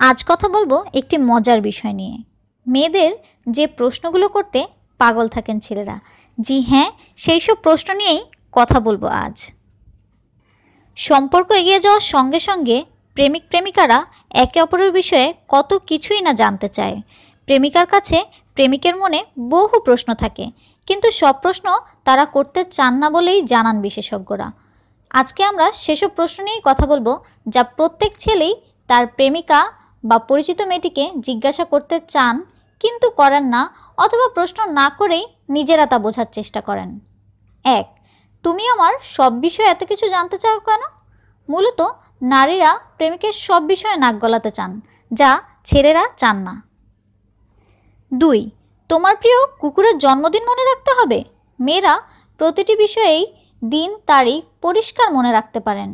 আজ কথা বলবো একটি মজার বিষয় নিয়ে। মেয়েদের যে প্রশ্নগুলো করতে পাগল থাকেন ছেলেরা, জি হ্যাঁ, সেই সব প্রশ্ন নিয়েই কথা বলবো আজ। সম্পর্ক এগিয়ে যাওয়ার সঙ্গে সঙ্গে প্রেমিক প্রেমিকারা একে অপরের বিষয়ে কত কিছুই না জানতে চায়। প্রেমিকার কাছে প্রেমিকের মনে বহু প্রশ্ন থাকে, কিন্তু সব প্রশ্ন তারা করতে চান না বলেই জানান বিশেষজ্ঞরা। আজকে আমরা সেসব প্রশ্ন নিয়েই কথা বলবো, যা প্রত্যেক ছেলেই তার প্রেমিকা বা পরিচিত মেয়েটিকে জিজ্ঞাসা করতে চান কিন্তু করেন না, অথবা প্রশ্ন না করেই নিজেরা তা বোঝার চেষ্টা করেন। 1. তুমি আমার সব বিষয়ে এত কিছু জানতে চাও কেন? মূলত নারীরা প্রেমিকের সব বিষয়ে নাক গলাতে চান, যা ছেলেরা চান না। 2. তোমার প্রিয় কুকুরের জন্মদিন মনে রাখতে হবে? মেয়েরা প্রতিটি বিষয়েই দিন তারিখ পরিষ্কার মনে রাখতে পারেন।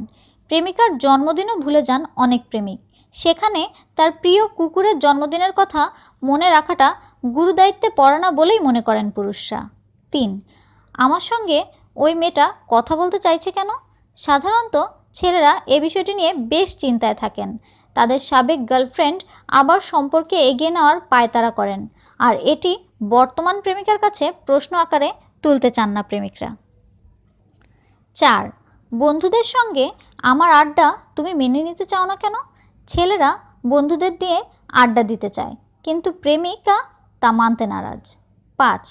প্রেমিকার জন্মদিনও ভুলে যান অনেক প্রেমিক। সেখানে তার প্রিয় কুকুরের জন্মদিনের কথা মনে রাখাটা গুরুদায়িত্বে পড়ে না বলেই মনে করেন পুরুষরা। 3. আমার সঙ্গে ওই মেয়েটা কথা বলতে চাইছে কেন? সাধারণত ছেলেরা এ বিষয়টি নিয়ে বেশ চিন্তায় থাকেন। তাদের সাবেক গার্লফ্রেন্ড আবার সম্পর্কে এগিয়ে নেওয়ার পায়তারা করেন, আর এটি বর্তমান প্রেমিকার কাছে প্রশ্ন আকারে তুলতে চান না প্রেমিকরা। 4. বন্ধুদের সঙ্গে আমার আড্ডা তুমি মেনে নিতে চাও না কেন? ছেলেরা বন্ধুদের দিয়ে আড্ডা দিতে চায়, কিন্তু প্রেমিকা তা মানতে নারাজ। 5.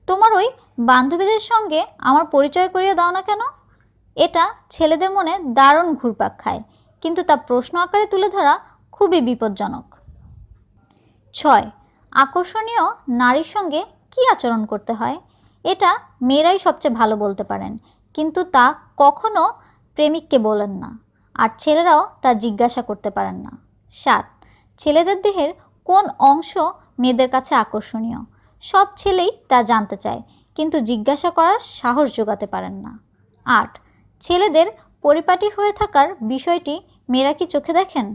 তোমার ওই বান্ধবীদের সঙ্গে আমার পরিচয় করিয়ে দাও না কেন? এটা ছেলেদের মনে দারুণ ঘুরপাক খায়, কিন্তু তা প্রশ্ন আকারে তুলে ধরা খুবই বিপজ্জনক। 6. আকর্ষণীয় নারীর সঙ্গে কী আচরণ করতে হয়? এটা মেয়েরাই সবচেয়ে ভালো বলতে পারেন, কিন্তু তা কখনো প্রেমিককে বলেন না, আর ছেলেরাও তা জিজ্ঞাসা করতে পারেন না। 7. ছেলেদের দেহের কোন অংশ মেয়েদের কাছে আকর্ষণীয়? সব ছেলেই তা জানতে চায়, কিন্তু জিজ্ঞাসা করার সাহস জোগাতে পারেন না। 8. ছেলেদের পরিপাটি হয়ে থাকার বিষয়টি মেয়েরা কি চোখে দেখেন?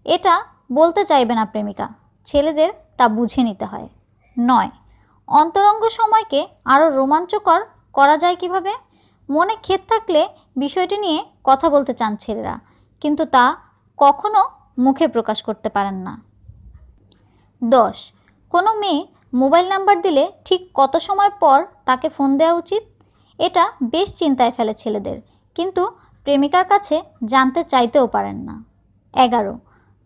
এটা বলতে চাইবে না প্রেমিকা, ছেলেদের তা বুঝে নিতে হয়। 9. অন্তরঙ্গ সময়কে আরও রোমাঞ্চকর করা যায় কিভাবে? মনে ক্ষেত থাকলে বিষয়টি নিয়ে কথা বলতে চান ছেলেরা, কিন্তু তা কখনো মুখে প্রকাশ করতে পারেন না। 10. কোনো মেয়ে মোবাইল নাম্বার দিলে ঠিক কত সময় পর তাকে ফোন দেওয়া উচিত? এটা বেশ চিন্তায় ফেলে ছেলেদের, কিন্তু প্রেমিকার কাছে জানতে চাইতেও পারেন না। 11.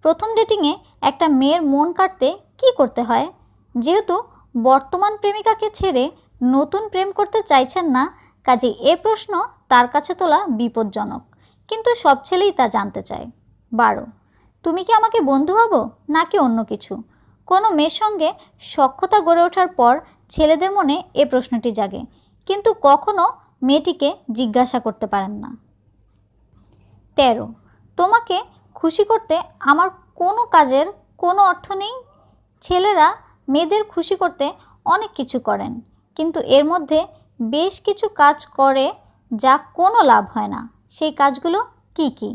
প্রথম ডেটিংয়ে একটা মেয়ের মন কাটতে কী করতে হয়? যেহেতু বর্তমান প্রেমিকাকে ছেড়ে নতুন প্রেম করতে চাইছেন না, কাজে এ প্রশ্ন তার কাছে তোলা বিপজ্জনক, কিন্তু সব ছেলেই তা জানতে চায়। 12. তুমি কি আমাকে বন্ধু ভাবো নাকি অন্য কিছু? কোনো মেয়ের সঙ্গে সখ্যতা গড়ে ওঠার পর ছেলেদের মনে এ প্রশ্নটি জাগে, কিন্তু কখনো মেয়েটিকে জিজ্ঞাসা করতে পারেন না। 13. তোমাকে খুশি করতে আমার কোনো কাজের কোনো অর্থ নেই? ছেলেরা মেয়েদের খুশি করতে অনেক কিছু করেন, কিন্তু এর মধ্যে বেশ কিছু কাজ করে যা কোনো লাভ হয় না। সেই কাজগুলো কি কি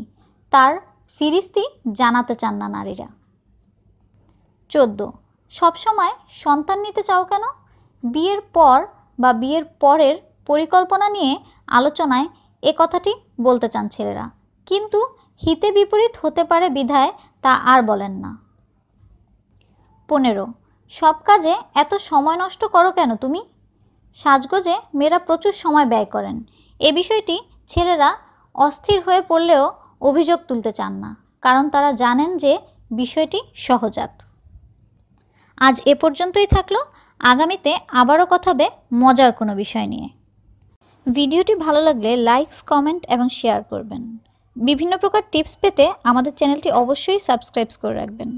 তার ফিরিস্তি জানাতে চান না নারীরা। 14. সবসময় সন্তান নিতে চাও কেন? বিয়ের পর বা বিয়ের পরের পরিকল্পনা নিয়ে আলোচনায় এ কথাটি বলতে চান ছেলেরা, কিন্তু হিতে বিপরীত হতে পারে বিধায় তা আর বলেন না। 15. সব কাজে এত সময় নষ্ট করো কেন তুমি? সাজগোজে মেয়েরা প্রচুর সময় ব্যয় করেন। এ বিষয়টি ছেলেরা অস্থির হয়ে পড়লেও অভিযোগ তুলতে চান না, কারণ তারা জানেন যে বিষয়টি সহজাত। আজ এ পর্যন্তই থাকলো। আগামীতে আবারও কথা হবে মজার কোনো বিষয় নিয়ে। ভিডিওটি ভালো লাগলে লাইকস, কমেন্ট এবং শেয়ার করবেন। বিভিন্ন প্রকার টিপস পেতে আমাদের চ্যানেলটি অবশ্যই সাবস্ক্রাইব করে রাখবেন।